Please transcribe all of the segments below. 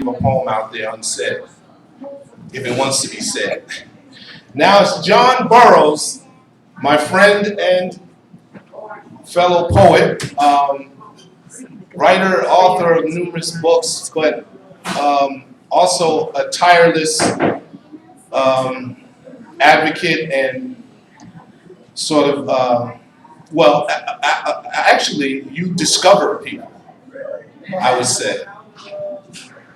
leave a poem out there unsaid, if it wants to be said. Now it's John Burroughs, my friend and fellow poet, writer, author of numerous books, but also a tireless advocate and sort of, well, actually, you discover people, I would say.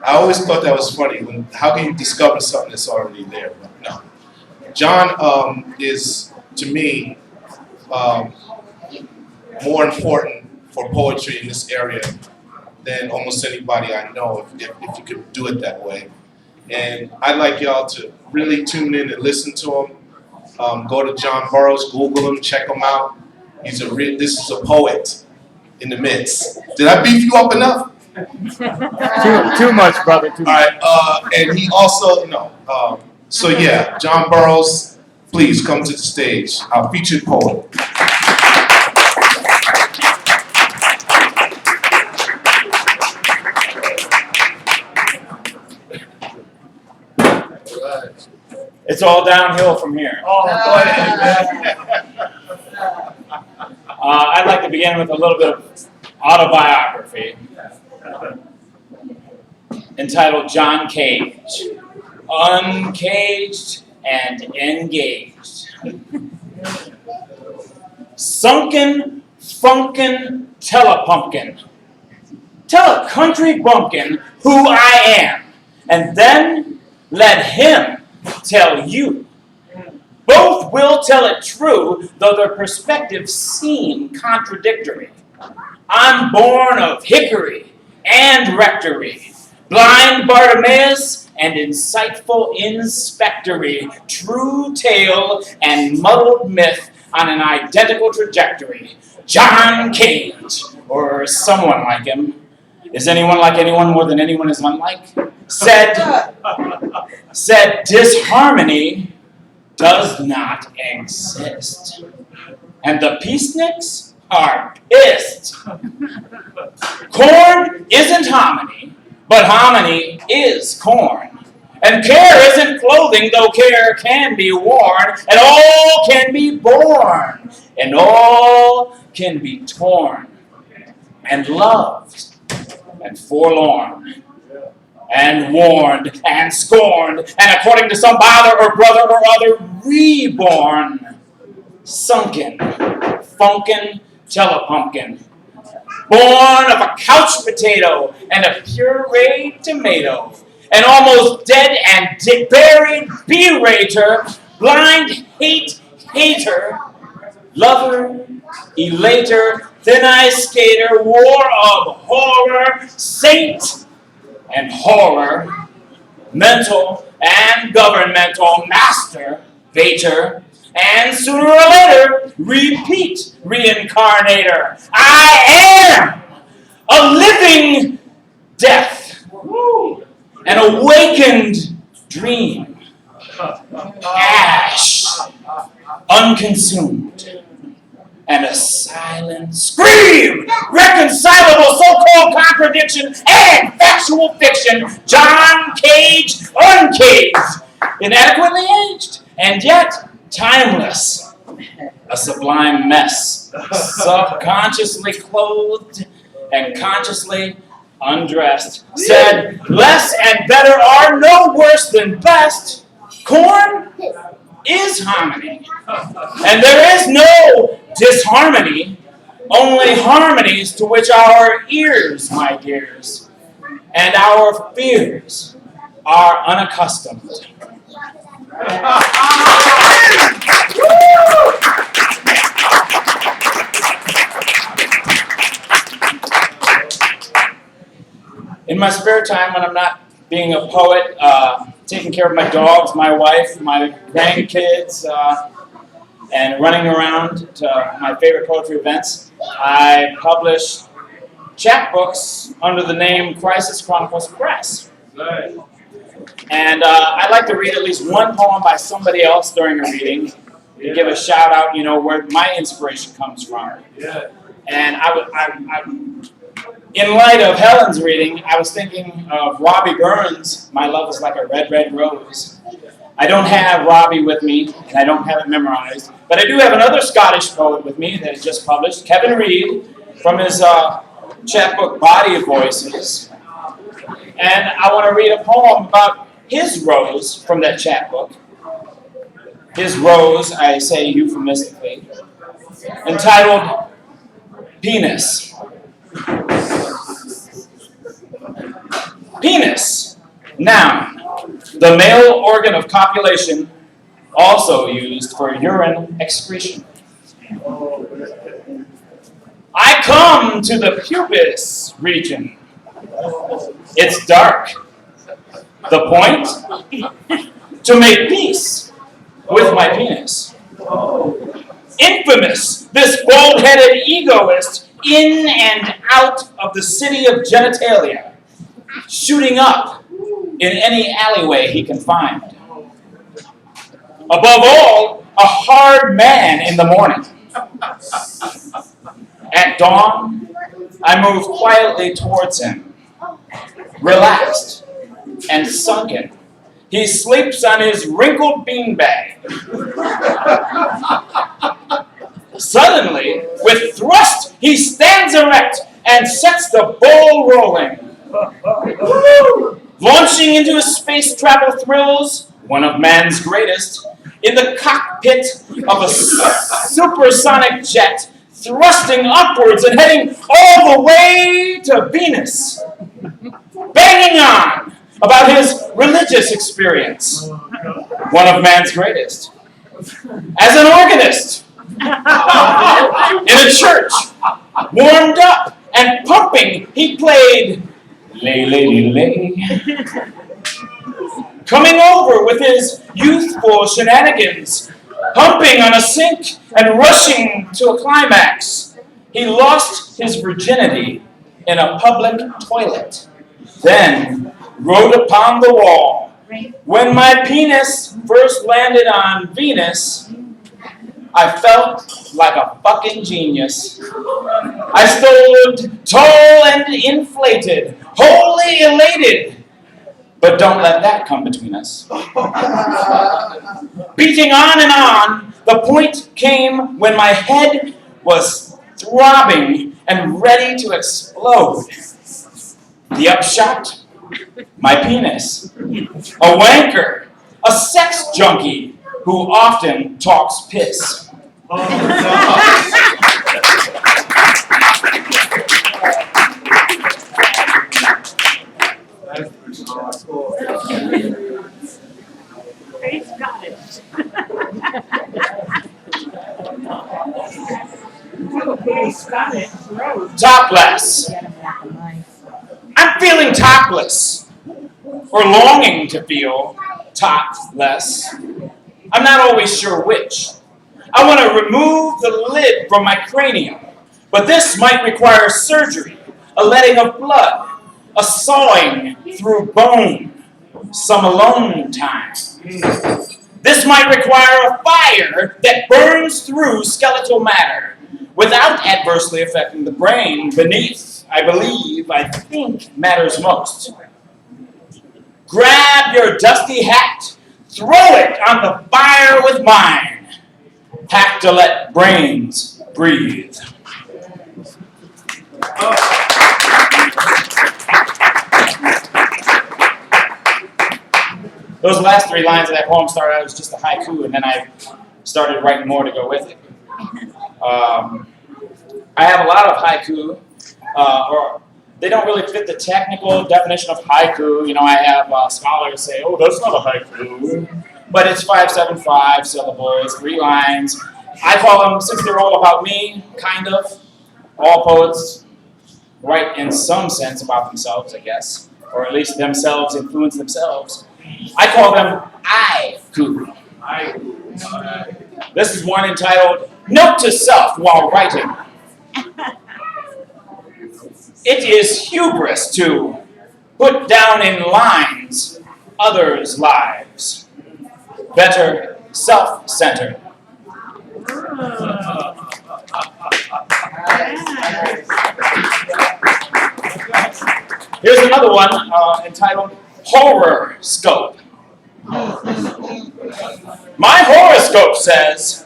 I always thought that was funny. How can you discover something that's already there? But no. John is, to me, more important for poetry in this area than almost anybody I know, if you could do it that way. And I'd like y'all to really tune in and listen to him. Go to John Burroughs, Google him, check him out. This is a poet in the midst. Did I beef you up enough? Too much, brother. Too much. All right, and he also, so yeah, John Burroughs, please come to the stage, our featured poet. It's all downhill from here. Oh, go ahead. I'd like to begin with a little bit of autobiography entitled John Cage, Uncaged and Engaged. Sunken, funkin', telepumpkin. Tell a country bumpkin who I am, and then let him tell you. Both will tell it true, though their perspectives seem contradictory. I'm born of hickory and rectory, blind Bartimaeus and insightful inspectory, true tale and muddled myth on an identical trajectory. John Cage, or someone like him. Is anyone like anyone more than anyone is unlike? Said disharmony does not exist. And the peaceniks are pissed. Corn isn't hominy, but hominy is corn. And care isn't clothing, though care can be worn. And all can be born. And all can be torn. And loved. And forlorn. And warned, and scorned, and according to some father or brother or other, reborn. Sunken, funkin', telepumpkin. Born of a couch potato and a pureed tomato. An almost dead and buried berater, blind hater, lover, elater, thin-ice skater, war of horror, saint, and horror, mental and governmental master, baiter, and sooner or later, repeat reincarnator. I am a living death, an awakened dream, ash, unconsumed, and a silent scream, reconcilable so-called contradiction and factual fiction, John Cage, uncaged, inadequately aged, and yet timeless, a sublime mess, subconsciously clothed and consciously undressed, said less and better are no worse than best. Corn is hominy, and there is no disharmony, only harmonies to which our ears, my dears, and our fears are unaccustomed. In my spare time, when I'm not being a poet, taking care of my dogs, my wife, my grandkids, and running around to my favorite poetry events, I publish chapbooks under the name Crisis Chronicles Press. And I like to read at least one poem by somebody else during a reading to give a shout out, where my inspiration comes from. And In light of Helen's reading, I was thinking of Robbie Burns' My Love is Like a Red, Red Rose. I don't have Robbie with me, and I don't have it memorized, but I do have another Scottish poet with me that is just published, Kevin Reid, from his chapbook Body of Voices. And I want to read a poem about his rose from that chapbook. His rose, I say euphemistically, entitled Penis. Penis, noun, the male organ of copulation, also used for urine excretion. I come to the pubis region. It's dark. The point? To make peace with my penis. Infamous, this bald-headed egoist in and out of the city of genitalia, shooting up in any alleyway he can find. Above all, a hard man in the morning. At dawn, I move quietly towards him, relaxed and sunken. He sleeps on his wrinkled beanbag. Suddenly, with thrust, he stands erect and sets the ball rolling. Launching into his space travel thrills, one of man's greatest, in the cockpit of a supersonic jet, thrusting upwards and heading all the way to Venus. Banging on about his religious experience, one of man's greatest. As an organist, in a church, warmed up and pumping, he played Lay, Lady, Lay. Coming over with his youthful shenanigans, humping on a sink and rushing to a climax, he lost his virginity in a public toilet, then wrote upon the wall, when my penis first landed on Venus, I felt like a fucking genius. I stood tall and inflated, wholly elated, but don't let that come between us. Beating on and on, the point came when my head was throbbing and ready to explode. The upshot, my penis, a wanker, a sex junkie who often talks piss. Very Scottish. Very Scottish. Topless. I'm feeling topless, or longing to feel topless. I'm not always sure which. I want to remove the lid from my cranium, but this might require surgery, a letting of blood, a sawing through bone, some alone time. This might require a fire that burns through skeletal matter without adversely affecting the brain beneath, I think matters most. Grab your dusty hat, throw it on the fire with mine. Have to let brains breathe. Those last three lines of that poem started out as just a haiku, and then I started writing more to go with it. I have a lot of haiku, or they don't really fit the technical definition of haiku. You know, I have scholars say, oh, that's not a haiku. But it's 575 syllables, 3 lines. I call them, since they're all about me, kind of. All poets write in some sense about themselves, I guess. Or at least themselves influence themselves. I call them I-ku. This is one entitled, Note to Self While Writing. It is hubris to put down in lines others' lives. Better self-centered. Here's another one entitled Horoscope. My horoscope says,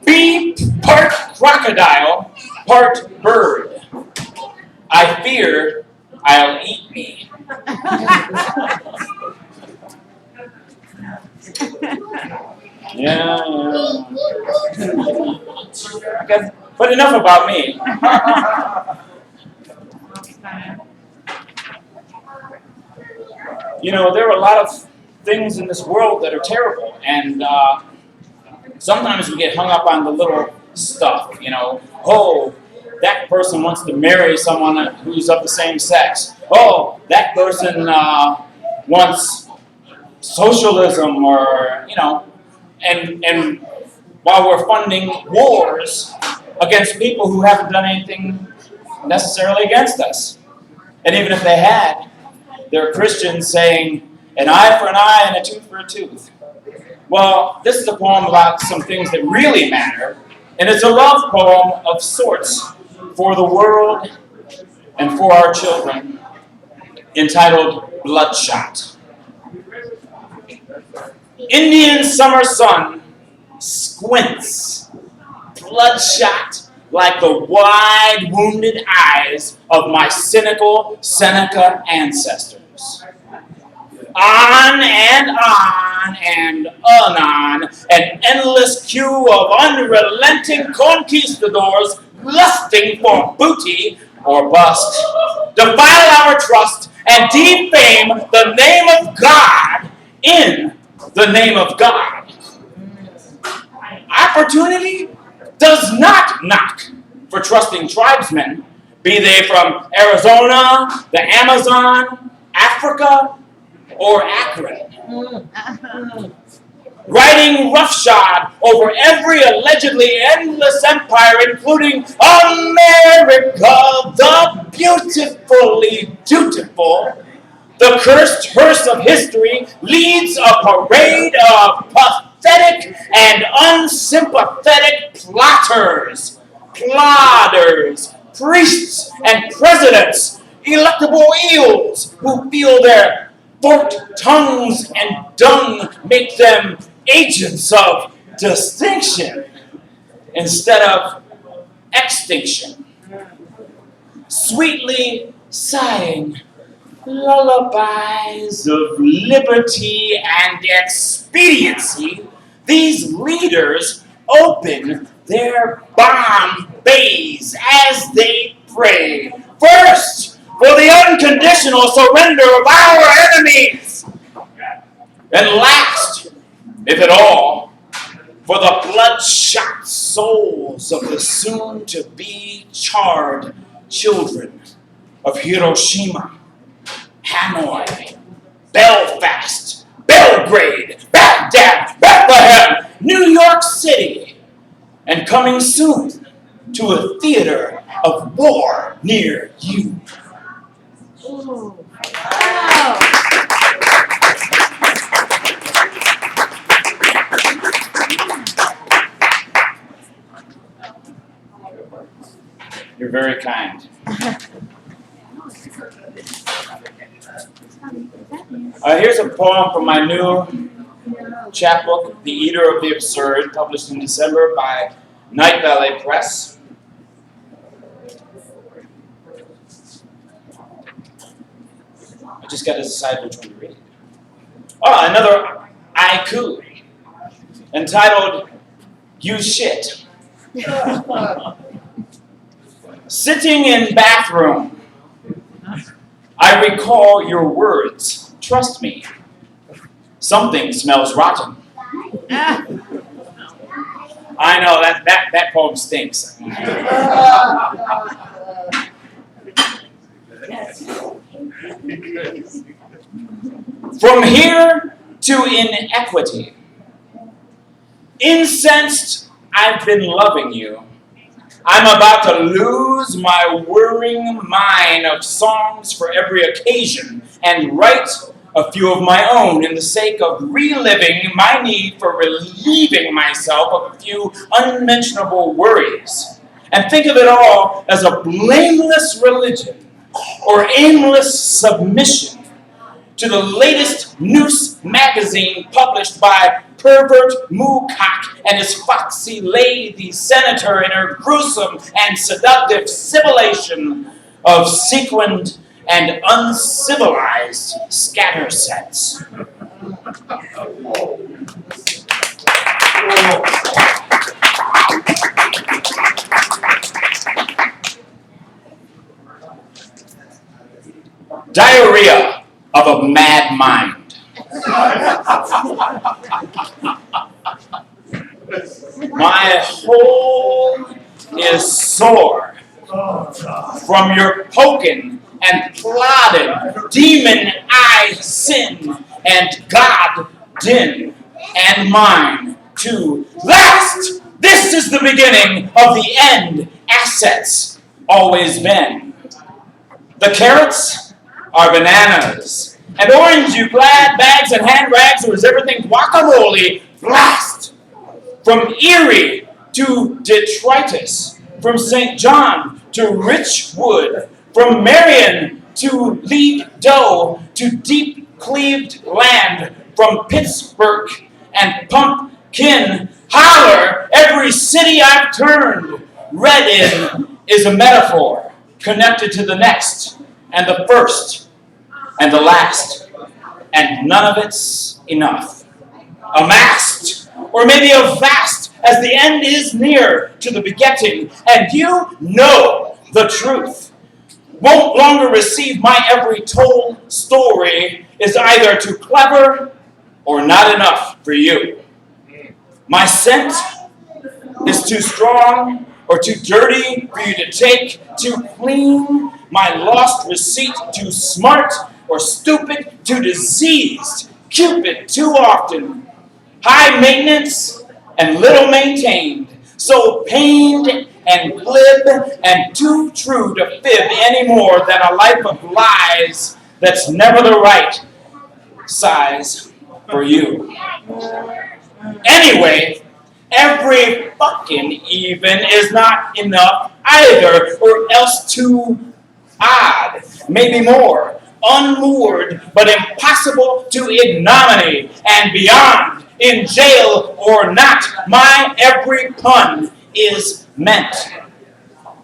be part crocodile, part bird. I fear I'll eat me. Yeah. But enough about me. You know, there are a lot of things in this world that are terrible, and sometimes we get hung up on the little stuff, you know. Oh, that person wants to marry someone who's of the same sex. Oh, that person wants socialism, or, you know, and while we're funding wars against people who haven't done anything necessarily against us. And even if they had, there are Christians saying, an eye for an eye and a tooth for a tooth. Well, this is a poem about some things that really matter, and it's a love poem of sorts for the world and for our children, entitled Bloodshot. Indian summer sun squints, bloodshot like the wide wounded eyes of my cynical Seneca ancestors. On and on and on, an endless queue of unrelenting conquistadors lusting for booty or bust, defile our trust and defame the name of God in the name of God. Opportunity does not knock for trusting tribesmen, be they from Arizona, the Amazon, Africa, or Akron. Riding roughshod over every allegedly endless empire, including America, the beautifully dutiful, the cursed hearse of history leads a parade of pathetic and unsympathetic plotters, plodders, priests, and presidents, electable eels who feel their forked tongues and dung make them agents of distinction instead of extinction. Sweetly sighing lullabies of liberty and expediency, these leaders open their bomb bays as they pray. First, for the unconditional surrender of our enemies. And last, if at all, for the bloodshot souls of the soon-to-be charred children of Hiroshima, Hanoi, Belfast, Belgrade, Baghdad, Bethlehem, New York City, and coming soon to a theater of war near you. Ooh. Wow. You're very kind. Here's a poem from my new chapbook, The Eater of the Absurd, published in December by Night Ballet Press. I just got to decide which one to read. Oh, another haiku entitled, You Shit. Sitting in bathroom, I recall your words. Trust me. Something smells rotten. I know, that poem stinks. From here to Inequity. Incensed, I've been loving you. I'm about to lose my whirring mind of songs for every occasion and write a few of my own in the sake of reliving my need for relieving myself of a few unmentionable worries. And think of it all as a blameless religion or aimless submission to the latest noose magazine published by pervert Moocock and his foxy lady senator in her gruesome and seductive sibilation of sequined and uncivilized scatter sets. Diarrhea of a mad mind. My whole is sore from your poking and plodding, demon I sin, and God din, and mine to last. This is the beginning of the end. Assets always been. The carrots are bananas, and orange you glad bags and hand rags, or is everything guacamole? Blast! From Erie to detritus, from St. John to Richwood, from Marion to Ledo to deep cleaved land, from Pittsburgh and Pumpkin Holler, every city I've turned, read in is a metaphor connected to the next, and the first, and the last, and none of it's enough. Amassed, or maybe a vast, as the end is near to the begetting, and you know the truth. Won't longer receive my every told story is either too clever or not enough for you. My scent is too strong or too dirty for you to take, too clean, my lost receipt too smart or stupid, too diseased, Cupid too often, high maintenance and little maintained, so pained and glib and too true to fib any more than a life of lies that's never the right size for you. Anyway, every fucking even is not enough either, or else too odd, maybe more, unmoored, but impossible to ignominy, and beyond, in jail or not, my every pun is meant.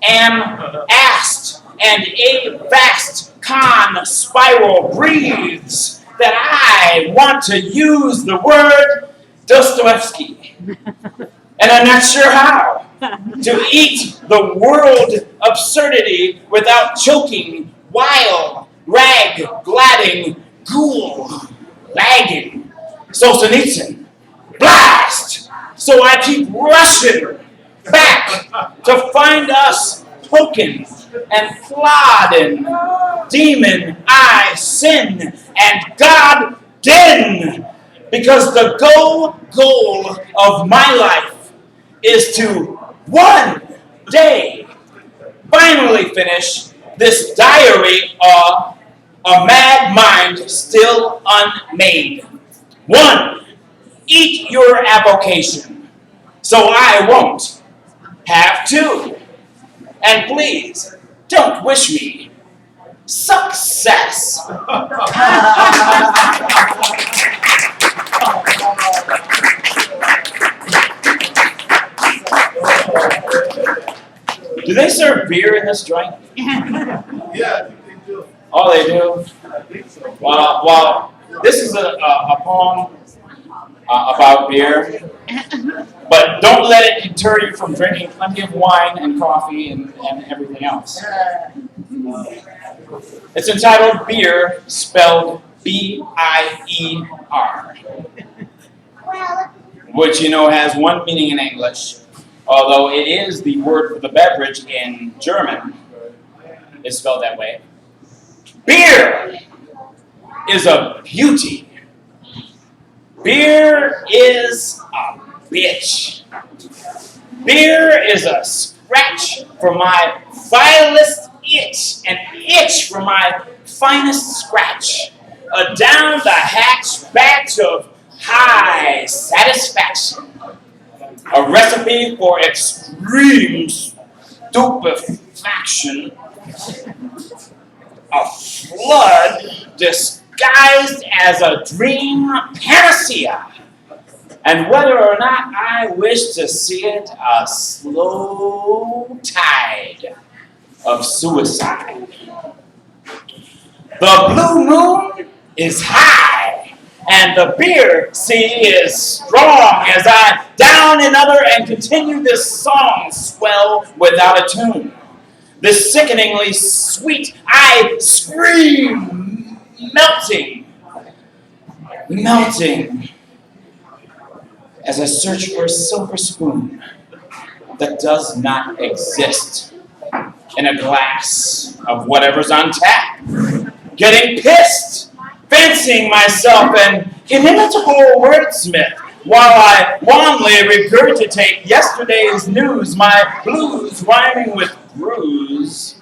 Am asked, and a vast con spiral breathes that I want to use the word Dostoevsky, and I'm not sure how, to eat the world absurdity without choking, while rag gladding, ghoul lagging, Solzhenitsyn, blast! So I keep rushing back to find us poking and plodding, demon I sin, and God din, because the goal of my life is to one day finally finish this diary of a mad mind still unmade. One, eat your avocation, so I won't have to. And please, don't wish me success. Do they serve beer in this joint? Yeah, I think they do. Oh, they do? I think so. Well, this is a poem about beer, but don't let it deter you from drinking plenty of wine and coffee and everything else. It's entitled Bier, spelled B-I-E-R, which you know has one meaning in English, although it is the word for the beverage in German. It's spelled that way. Beer is a beauty. Beer is a bitch. Beer is a scratch for my vilest itch, an itch for my finest scratch, a down the hatch batch of high satisfaction, a recipe for extreme stupefaction. a flood disguised as a dream panacea. And whether or not I wish to see it, a slow tide of suicide. The blue moon is high, and the Bier sea is strong as I down another and continue this song swell without a tune. This sickeningly sweet, I scream, melting, as I search for a silver spoon that does not exist in a glass of whatever's on tap. Getting pissed, fancying myself an inimitable wordsmith while I wanly regurgitate yesterday's news, my blues rhyming with bruise,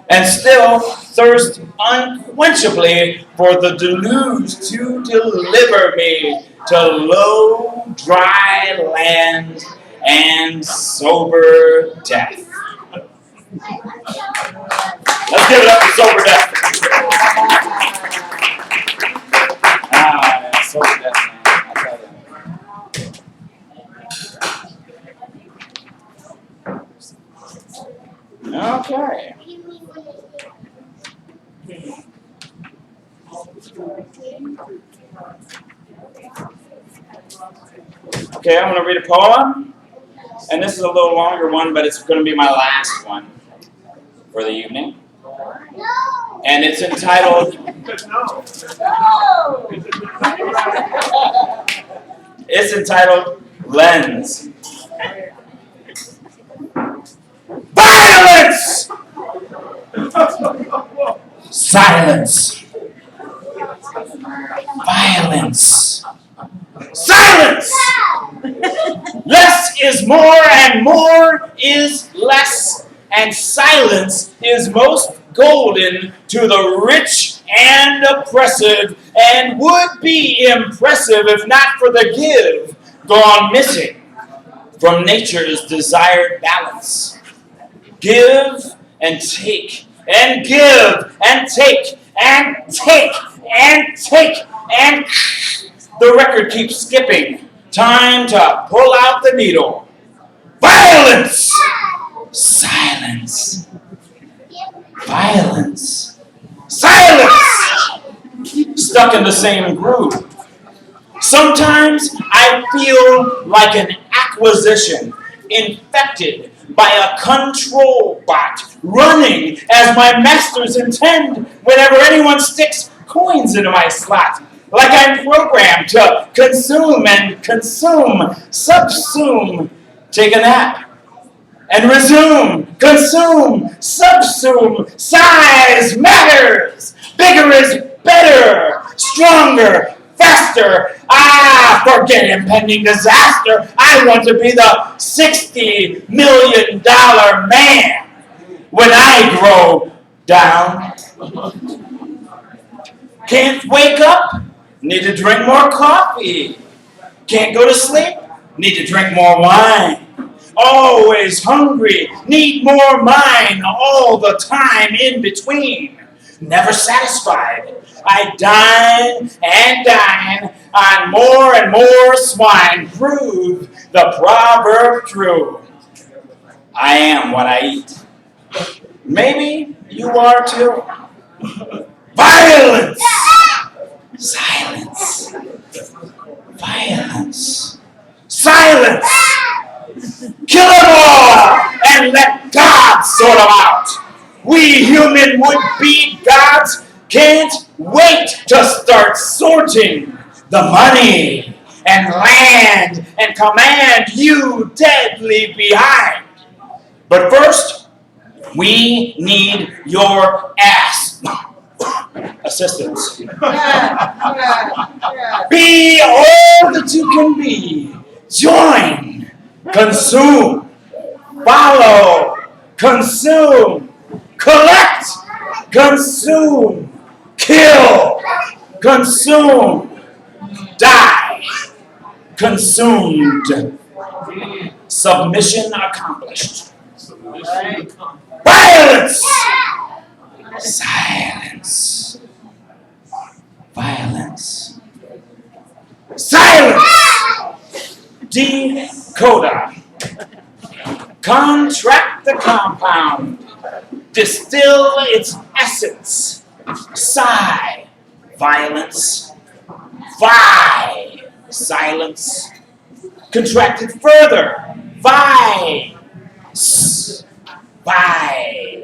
and still thirst unquenchably for the deluge to deliver me to low, dry land and sober death. Let's give it up for sober death. Sober death, man. I tell you. Okay. Okay, I'm going to read a poem, and this is a little longer one, but it's going to be my last one for the evening. And it's entitled, Lens. Violence! Silence. Violence. Silence! Less is more and more is less, and silence is most golden to the rich and oppressive, and would be impressive if not for the give gone missing from nature's desired balance. Give and take, and give and take, and take, and take, and the record keeps skipping. Time to pull out the needle. Violence! Silence. Violence. Silence! Stuck in the same groove. Sometimes I feel like an acquisition infected by a control bot running as my masters intend whenever anyone sticks coins into my slot. Like I'm programmed to consume and consume, subsume, take a nap, and resume, consume, subsume, size matters, bigger is better, stronger, faster, forget impending disaster, I want to be the $60 million man when I grow down. Can't wake up? Need to drink more coffee. Can't go to sleep? Need to drink more wine. Always hungry, need more mine all the time in between. Never satisfied. I dine and dine on more and more swine. Prove the proverb true. I am what I eat. Maybe you are too. Violence! Silence. Violence. Silence! Kill them all and let God sort them out. We human would-be gods can't wait to start sorting the money and land and command you deadly behind. But first, we need your ass assistance. Be all that you can be. Join. Consume. Follow. Consume. Collect. Consume. Kill. Consume. Die. Consumed. Submission accomplished. Violence! Silence. Violence. Silence! Decoder. Contract the compound. Distill its essence. Sigh. Violence. Vi. Silence. Contract it further. Vi. Vice.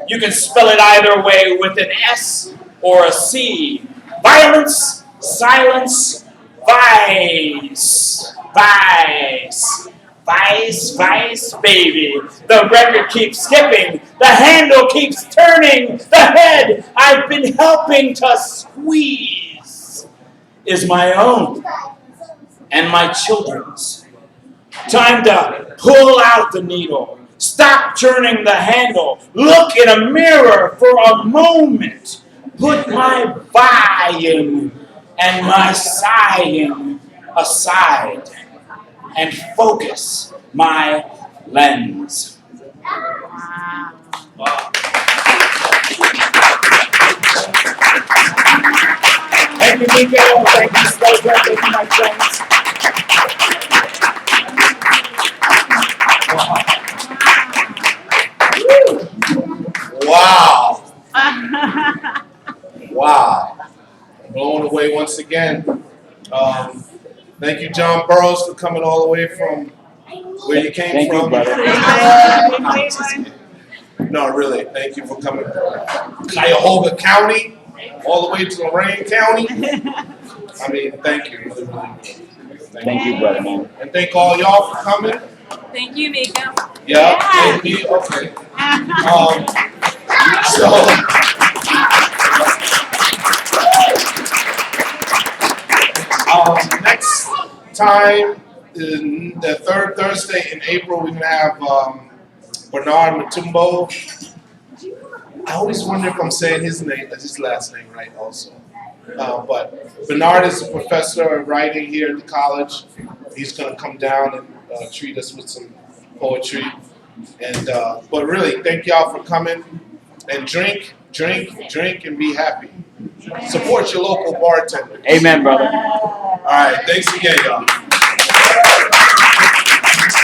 You can spell it either way with an S or a C. Violence, silence, vice. Vice. Vice, vice, baby. The record keeps skipping. The handle keeps turning. The head I've been helping to squeeze is my own and my children's. Time to pull out the needle. Stop turning the handle. Look in a mirror for a moment. Put my vying and my sighing aside and focus my lens. Wow. Thank you, Meeko. Thank you, Slogan. Thank you, my friends. Wow. Wow. Blown away once again. Thank you, John Burroughs, for coming all the way from where you came Thank from. you, brother. No, really, thank you for coming from Cuyahoga County all the way to Lorain County. I mean, thank you. Really, really. Thank you, brother, man. And thank all y'all for coming. Thank you, Meeko. Yeah, thank you. Okay. Next time, the third Thursday in April, we're gonna have Bernard Matumbo. I always wonder if I'm saying his last name right also. But Bernard is a professor of writing here at the college. He's gonna come down and treat us with some poetry. And but really, thank y'all for coming. And drink, and be happy. Support your local bartender. Amen, brother. All right, thanks again, y'all.